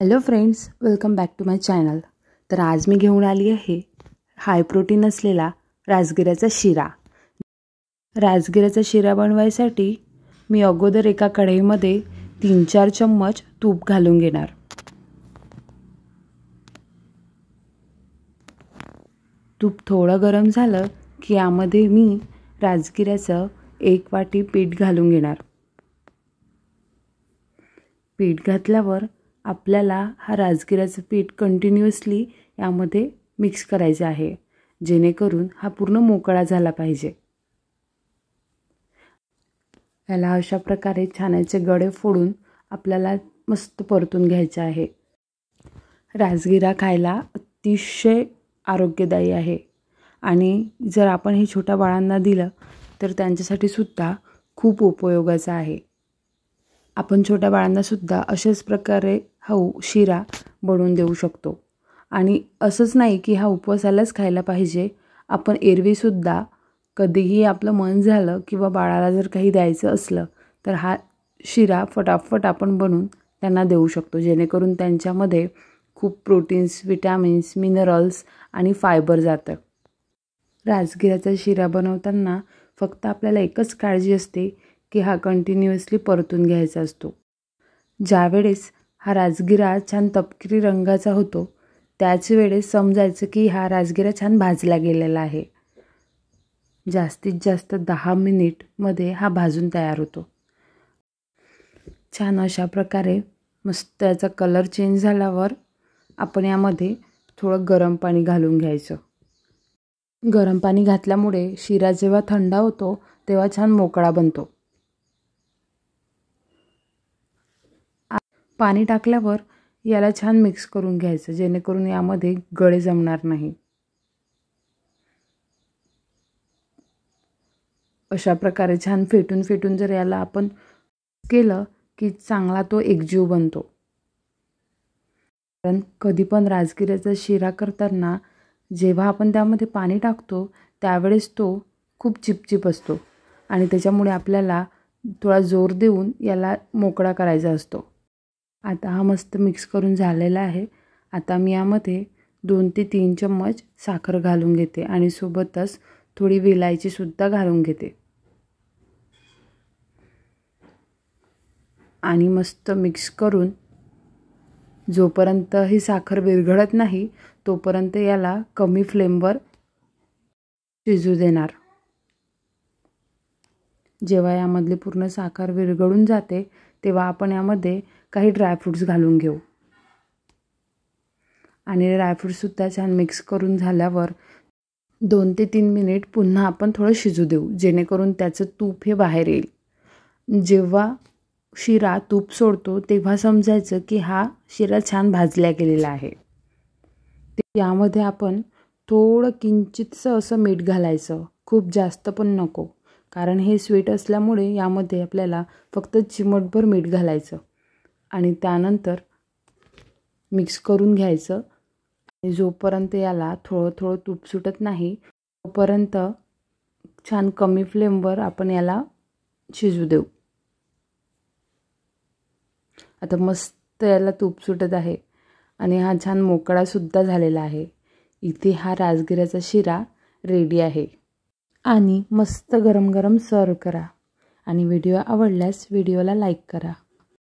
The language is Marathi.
Hello friends, welcome back to my channel. तर आज मी घेऊन आली आहे हाय प्रोटीन असलेला राजगिऱ्याचा शिरा। राजगिऱ्याचा शिरा बनवायसाठी मी अगोदर एका कढईमध्ये 3-4 चम्मच तूप घालून घेणार। तूप थोडं गरम झालं की यामध्ये मी राजगिऱ्याचं 1 वाटी पीठ घालून घेणार। पीठ घातल्यावर आपल्याला हा राजगिऱ्याचं पीठ कंटिन्युअसली यामध्ये मिक्स करायचे आहे, जेणेकरून हा पूर्ण मोकळा झाला पाहिजे। याला अशा प्रकारे छानाचे गडे फोडून आपल्याला मस्त परतून घ्यायचे आहे। राजगिरा खायला अतिशय आरोग्यदायी आहे आणि जर आपण हे छोट्या बाळांना दिलं तर त्यांच्यासाठी सुद्धा खूप उपयोगाचं आहे। आपण छोट्या बाळांना सुद्धा अशाच प्रकारे हा शिरा बनवून देऊ शकतो। आणि असंच नाही की हा उपवासालाच खायला पाहिजे, आपण एरवी सुद्धा कधीही आपलं मन झालं किंवा बाळाला जर काही द्यायचं असलं तर हा शिरा फटाफट आपण बनवून त्यांना देऊ शकतो, जेणेकरून त्यांच्यामध्ये खूप प्रोटीन्स, विटॅमिन्स, मिनरल्स आणि फायबर जातं। राजगिऱ्याचा शिरा बनवताना फक्त आपल्याला एकच काळजी असते की हा कंटिन्युअसली परतून घ्यायचा असतो। ज्यावेळेस हा राजगिरा छान तपकिरी रंगाचा होतो त्याच वेळेस समजायचं की हा राजगिरा छान भाजला गेलेला आहे। जास्तीत जास्त 10 मिनिटमध्ये हा भाजून तयार होतो। छान अशा प्रकारे मस्त याचा कलर चेंज झाल्यावर आपण यामध्ये थोडं गरम पाणी घालून घ्यायचं। गरम पाणी घातल्यामुळे शिरा जेव्हा थंड होतो तेव्हा छान मोकळा बनतो। पाणी टाकल्यावर याला छान मिक्स करून घ्यायचं, जेणेकरून यामध्ये गळे जमणार नाही। अशा प्रकारे छान फेटून जर याला आपण केलं की चांगला तो एकजीव बनतो। कारण कधी पण राजगिऱ्याचा शिरा करताना जेव्हा आपण त्यामध्ये पाणी टाकतो त्यावेळेस तो खूप चिपचिप असतो आणि त्याच्यामुळे आपल्याला थोडा जोर देऊन याला मोकळा करायचा असतो। आता हा मस्त मिक्स करून झालेला आहे। आता मी यामध्ये 2 ते 3 चम्मच साखर घालून घेते आणि सोबतच थोडी विलायची सुद्धा घालून घेते आणि मस्त मिक्स करून जोपर्यंत ही साखर विरघळत नाही तोपर्यंत याला कमी फ्लेमवर शिजू देणार। जेव्हा यामधली पूर्ण साखर विरघळून जाते तेव्हा आपण यामध्ये काही ड्रायफ्रूट्स घालून घेऊ आणि ड्रायफ्रूट्स सुद्धा छान मिक्स करून झाल्यावर 2 ते 3 मिनिट पुन्हा आपण थोडं शिजू देऊ, जेणेकरून त्याचं तूप हे बाहेर येईल। जेव्हा शिरा तूप सोडतो तेव्हा समजायचं की हा शिरा छान भाजला गेलेला आहे। यामध्ये आपण थोडं किंचितसं असं मीठ घालायचं, खूप जास्त पण नको, कारण हे स्वीट असल्यामुळे यामध्ये आपल्याला फक्त चिमटभर मीठ घालायचं आणि त्यानंतर मिक्स करून घ्यायचं। आणि जोपर्यंत याला थोडं तूप सुटत नाही तोपर्यंत छान कमी फ्लेमवर आपण याला शिजू देऊ। आता मस्त याला तूप सुटत आहे आणि हा छान मोकळा सुद्धा झालेला आहे। इथे हा राजगिऱ्याचा शिरा रेडी आहे आणि मस्त गरम गरम सर्व करा आणि व्हिडिओ आवडल्यास व्हिडिओला लाईक करा।